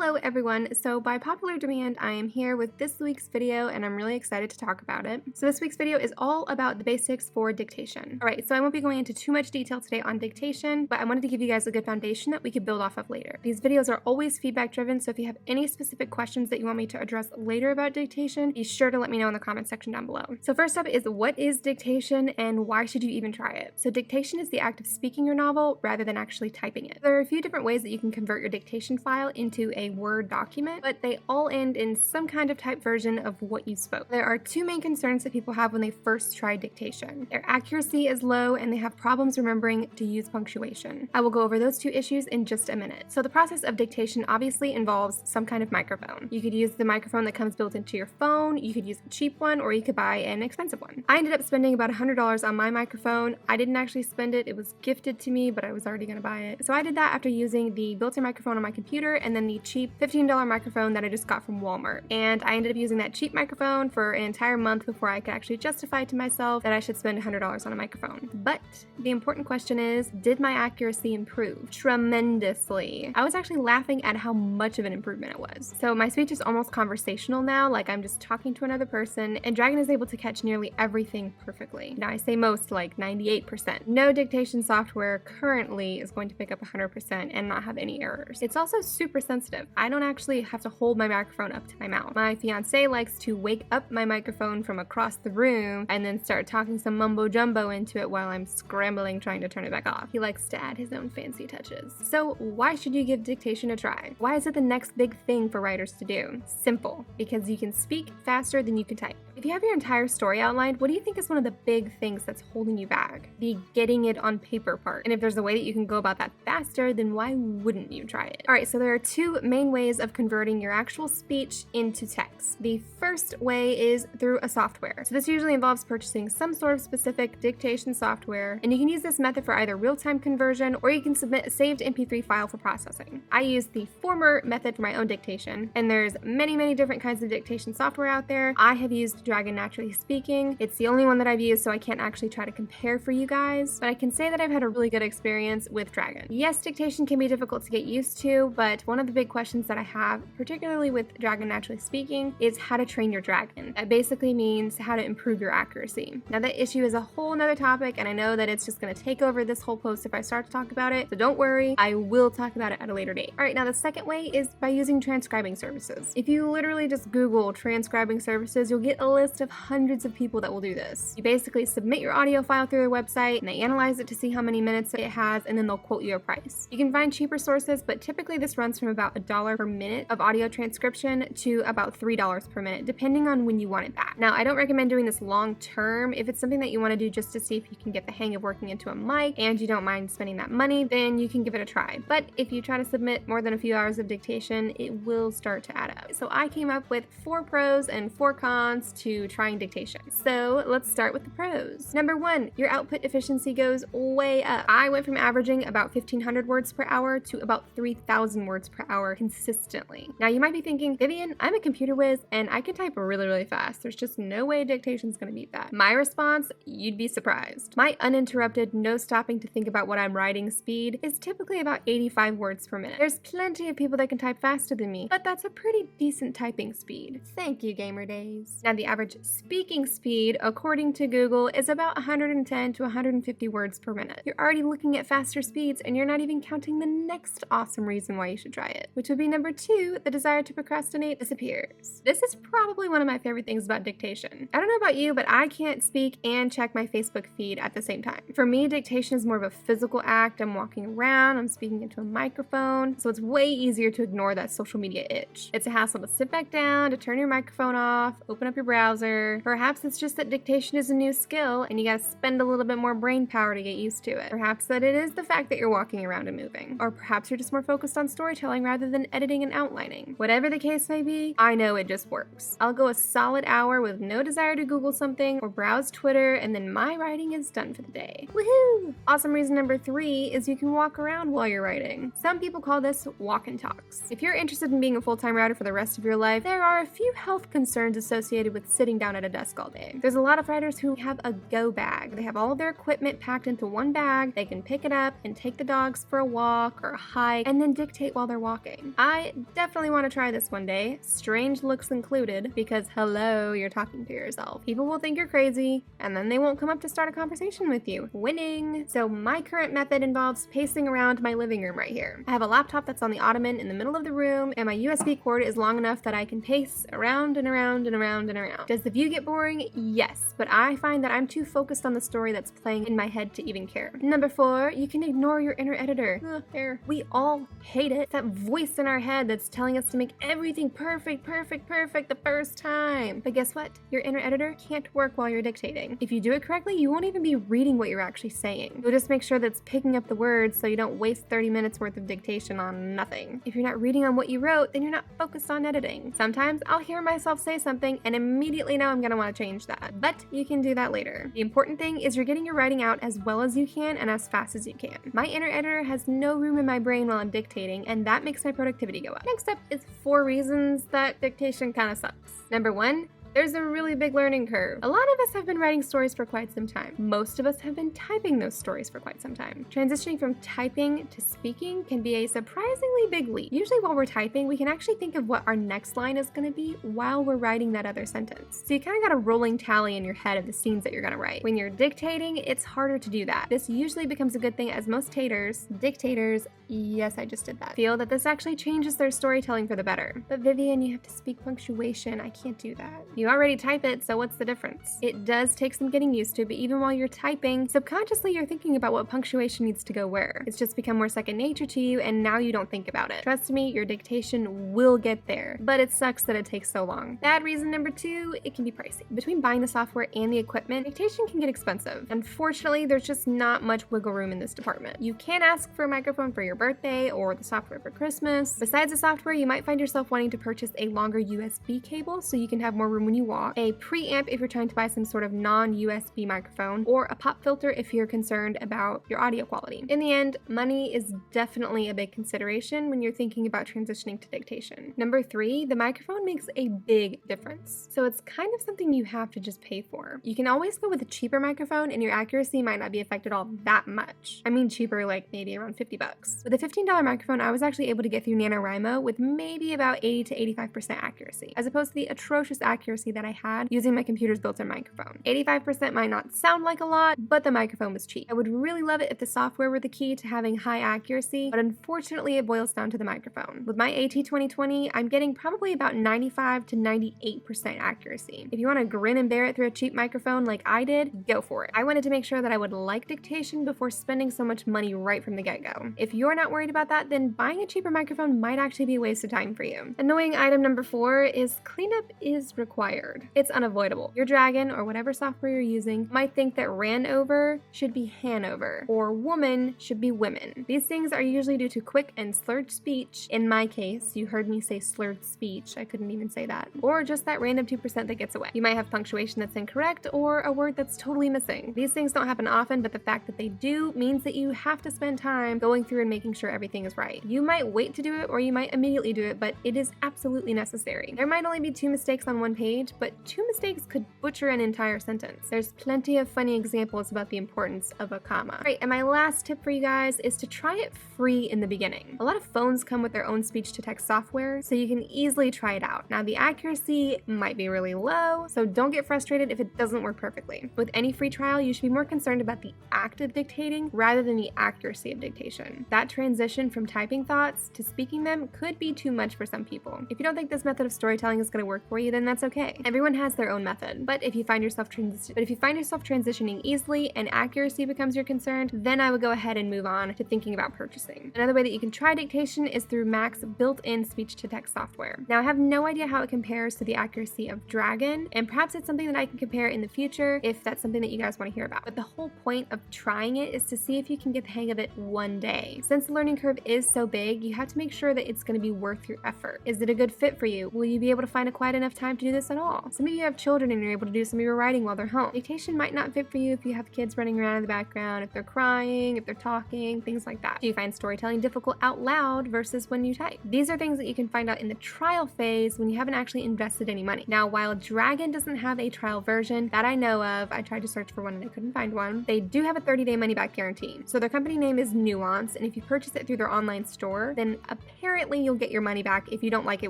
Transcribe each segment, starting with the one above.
Hello everyone, so by popular demand I am here with this week's video and I'm really excited to talk about it. So this week's video is all about the basics for dictation. Alright, so I won't be going into too much detail today on dictation, but I wanted to give you guys a good foundation that we could build off of later. These videos are always feedback driven, so if you have any specific questions that you want me to address later about dictation, be sure to let me know in the comment section down below. So first up is, what is dictation and why should you even try it? So dictation is the act of speaking your novel rather than actually typing it. There are a few different ways that you can convert your dictation file into a Word document, but they all end in some kind of typed version of what you spoke. There are two main concerns that people have when they first try dictation. Their accuracy is low and they have problems remembering to use punctuation. I will go over those two issues in just a minute. So the process of dictation obviously involves some kind of microphone. You could use the microphone that comes built into your phone, you could use a cheap one, or you could buy an expensive one. I ended up spending about $100 on my microphone. I didn't actually spend it, it was gifted to me, but I was already gonna buy it. So I did that after using the built-in microphone on my computer and then the cheap $15 microphone that I just got from Walmart. And I ended up using that cheap microphone for an entire month before I could actually justify to myself that I should spend $100 on a microphone. But the important question is, did my accuracy improve? Tremendously. I was actually laughing at how much of an improvement it was. So my speech is almost conversational now, like I'm just talking to another person, and Dragon is able to catch nearly everything perfectly. Now I say most, like 98%. No dictation software currently is going to pick up 100% and not have any errors. It's also super sensitive. I don't actually have to hold my microphone up to my mouth. My fiance likes to wake up my microphone from across the room and then start talking some mumbo jumbo into it while I'm scrambling trying to turn it back off. He likes to add his own fancy touches. So why should you give dictation a try? Why is it the next big thing for writers to do? Simple, because you can speak faster than you can type. If you have your entire story outlined, what do you think is one of the big things that's holding you back? The getting it on paper part. And if there's a way that you can go about that faster, then why wouldn't you try it? Alright, so there are two main ways of converting your actual speech into text. The first way is through a software. So this usually involves purchasing some sort of specific dictation software, and you can use this method for either real-time conversion or you can submit a saved MP3 file for processing. I used the former method for my own dictation, and there's many different kinds of dictation software out there. I have used Dragon Naturally Speaking. It's the only one that I've used, so I can't actually try to compare for you guys, but I can say that I've had a really good experience with Dragon. Yes, dictation can be difficult to get used to, but one of the big questions that I have, particularly with Dragon Naturally Speaking, is how to train your dragon. That basically means how to improve your accuracy. Now that issue is a whole nother topic, and I know that it's just going to take over this whole post if I start to talk about it, so don't worry, I will talk about it at a later date. Alright, now the second way is by using transcribing services. If you literally just Google transcribing services, you'll get a list of hundreds of people that will do this. You basically submit your audio file through their website, and they analyze it to see how many minutes it has, and then they'll quote you a price. You can find cheaper sources, but typically this runs from about $1 per minute of audio transcription to about $3 per minute, depending on when you want it back. Now, I don't recommend doing this long term. If it's something that you want to do just to see if you can get the hang of working into a mic and you don't mind spending that money, then you can give it a try. But if you try to submit more than a few hours of dictation, it will start to add up. So I came up with 4 pros and 4 cons to trying dictation. So let's start with the pros. Number 1, your output efficiency goes way up. I went from averaging about 1,500 words per hour to about 3,000 words per hour consistently. Now you might be thinking, Vivien, I'm a computer whiz and I can type really fast. There's just no way dictation's gonna beat that. My response, you'd be surprised. My uninterrupted, no stopping to think about what I'm writing speed is typically about 85 words per minute. There's plenty of people that can type faster than me, but that's a pretty decent typing speed. Thank you, gamer days. Now the average speaking speed, according to Google, is about 110 to 150 words per minute. You're already looking at faster speeds and you're not even counting the next awesome reason why you should try it, which would be number 2, the desire to procrastinate disappears. This is probably one of my favorite things about dictation. I don't know about you, but I can't speak and check my Facebook feed at the same time. For me, dictation is more of a physical act. I'm walking around, I'm speaking into a microphone, so it's way easier to ignore that social media itch. It's a hassle to sit back down, to turn your microphone off, open up your browser. Perhaps it's just that dictation is a new skill and you gotta spend a little bit more brain power to get used to it. Perhaps that it is the fact that you're walking around and moving. Or perhaps you're just more focused on storytelling rather than editing and outlining. Whatever the case may be, I know it just works. I'll go a solid hour with no desire to Google something or browse Twitter, and then my writing is done for the day. Woohoo! Awesome reason number 3 is you can walk around while you're writing. Some people call this walk and talks. If you're interested in being a full-time writer for the rest of your life, there are a few health concerns associated with sitting down at a desk all day. There's a lot of writers who have a go bag. They have all of their equipment packed into one bag. They can pick it up and take the dogs for a walk or a hike and then dictate while they're walking. I definitely want to try this one day, strange looks included, because hello, you're talking to yourself. People will think you're crazy and then they won't come up to start a conversation with you. Winning! So my current method involves pacing around my living room right here. I have a laptop that's on the ottoman in the middle of the room, and my USB cord is long enough that I can pace around and around and around and around. Does the view get boring? Yes, but I find that I'm too focused on the story that's playing in my head to even care. Number 4, you can ignore your inner editor. There. We all hate it. That voice in our head that's telling us to make everything perfect the first time. But guess what? Your inner editor can't work while you're dictating. If you do it correctly, you won't even be reading what you're actually saying. You'll just make sure that it's picking up the words so you don't waste 30 minutes worth of dictation on nothing. If you're not reading on what you wrote, then you're not focused on editing. Sometimes I'll hear myself say something and immediately know I'm gonna want to change that. But you can do that later. The important thing is you're getting your writing out as well as you can and as fast as you can. My inner editor has no room in my brain while I'm dictating, and that makes my productivity go up. Next up is 4 reasons that dictation kind of sucks. Number 1, there's a really big learning curve. A lot of us have been writing stories for quite some time. Most of us have been typing those stories for quite some time. Transitioning from typing to speaking can be a surprisingly big leap. Usually while we're typing, we can actually think of what our next line is going to be while we're writing that other sentence. So you kind of got a rolling tally in your head of the scenes that you're going to write. When you're dictating, it's harder to do that. This usually becomes a good thing as most dictators, yes, I just did that, feel that this actually changes their storytelling for the better. But Vivien, you have to speak punctuation. I can't do that. You already type it, so what's the difference? It does take some getting used to, but even while you're typing, subconsciously you're thinking about what punctuation needs to go where. It's just become more second nature to you, and now you don't think about it. Trust me, your dictation will get there, but it sucks that it takes so long. Bad reason number 2, it can be pricey. Between buying the software and the equipment, dictation can get expensive. Unfortunately, there's just not much wiggle room in this department. You can ask for a microphone for your birthday or the software for Christmas. Besides the software, you might find yourself wanting to purchase a longer USB cable so you can have more room when you walk, a preamp if you're trying to buy some sort of non-USB microphone, or a pop filter if you're concerned about your audio quality. In the end, money is definitely a big consideration when you're thinking about transitioning to dictation. Number 3, the microphone makes a big difference. So it's kind of something you have to just pay for. You can always go with a cheaper microphone and your accuracy might not be affected all that much. I mean cheaper, like maybe around $50. With a $15 microphone, I was actually able to get through NaNoWriMo with maybe about 80 to 85% accuracy, as opposed to the atrocious accuracy that I had using my computer's built-in microphone. 85% might not sound like a lot, but the microphone was cheap. I would really love it if the software were the key to having high accuracy, but unfortunately it boils down to the microphone. With my AT2020, I'm getting probably about 95 to 98% accuracy. If you want to grin and bear it through a cheap microphone like I did, go for it. I wanted to make sure that I would like dictation before spending so much money right from the get-go. If you're not worried about that, then buying a cheaper microphone might actually be a waste of time for you. Annoying item number 4 is cleanup is required. It's unavoidable. Your Dragon, or whatever software you're using, might think that ran over should be Hanover, or woman should be women. These things are usually due to quick and slurred speech. In my case, you heard me say slurred speech. I couldn't even say that. Or just that random 2% that gets away. You might have punctuation that's incorrect, or a word that's totally missing. These things don't happen often, but the fact that they do means that you have to spend time going through and making sure everything is right. You might wait to do it, or you might immediately do it, but it is absolutely necessary. There might only be 2 mistakes on one page, but 2 mistakes could butcher an entire sentence. There's plenty of funny examples about the importance of a comma. All right, and my last tip for you guys is to try it free in the beginning. A lot of phones come with their own speech-to-text software, so you can easily try it out. Now, the accuracy might be really low, so don't get frustrated if it doesn't work perfectly. With any free trial, you should be more concerned about the act of dictating rather than the accuracy of dictation. That transition from typing thoughts to speaking them could be too much for some people. If you don't think this method of storytelling is going to work for you, then that's okay. Everyone has their own method, but if you find yourself transitioning easily and accuracy becomes your concern, then I would go ahead and move on to thinking about purchasing. Another way that you can try dictation is through Mac's built-in speech-to-text software. Now, I have no idea how it compares to the accuracy of Dragon, and perhaps it's something that I can compare in the future if that's something that you guys want to hear about. But the whole point of trying it is to see if you can get the hang of it one day. Since the learning curve is so big, you have to make sure that it's going to be worth your effort. Is it a good fit for you? Will you be able to find a quiet enough time to do this at all. Some of you have children and you're able to do some of your writing while they're home. Dictation might not fit for you if you have kids running around in the background, if they're crying, if they're talking, things like that. Do you find storytelling difficult out loud versus when you type? These are things that you can find out in the trial phase when you haven't actually invested any money. Now, while Dragon doesn't have a trial version that I know of, I tried to search for one and I couldn't find one, they do have a 30-day money-back guarantee. So their company name is Nuance, and if you purchase it through their online store, then apparently you'll get your money back if you don't like it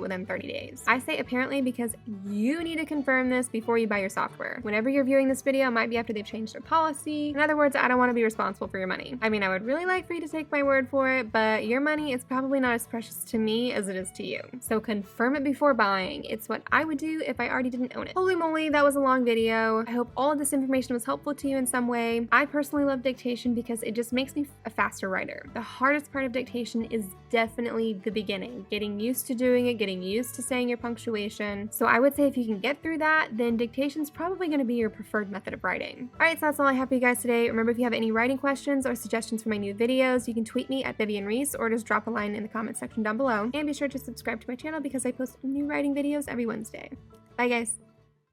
within 30 days. I say apparently because you need to confirm this before you buy your software. Whenever you're viewing this video, it might be after they've changed their policy. In other words, I don't want to be responsible for your money. I mean, I would really like for you to take my word for it, but your money is probably not as precious to me as it is to you. So confirm it before buying. It's what I would do if I already didn't own it. Holy moly, that was a long video. I hope all of this information was helpful to you in some way. I personally love Dictation because it just makes me a faster writer. The hardest part of Dictation is definitely the beginning, getting used to doing it, getting used to saying your punctuation. So I would say if you can get through that, then Dictation's probably going to be your preferred method of writing. Alright, so that's all I have for you guys today. Remember, if you have any writing questions or suggestions for my new videos, you can tweet me at Vivien Reis or just drop a line in the comment section down below. And be sure to subscribe to my channel because I post new writing videos every Wednesday. Bye guys!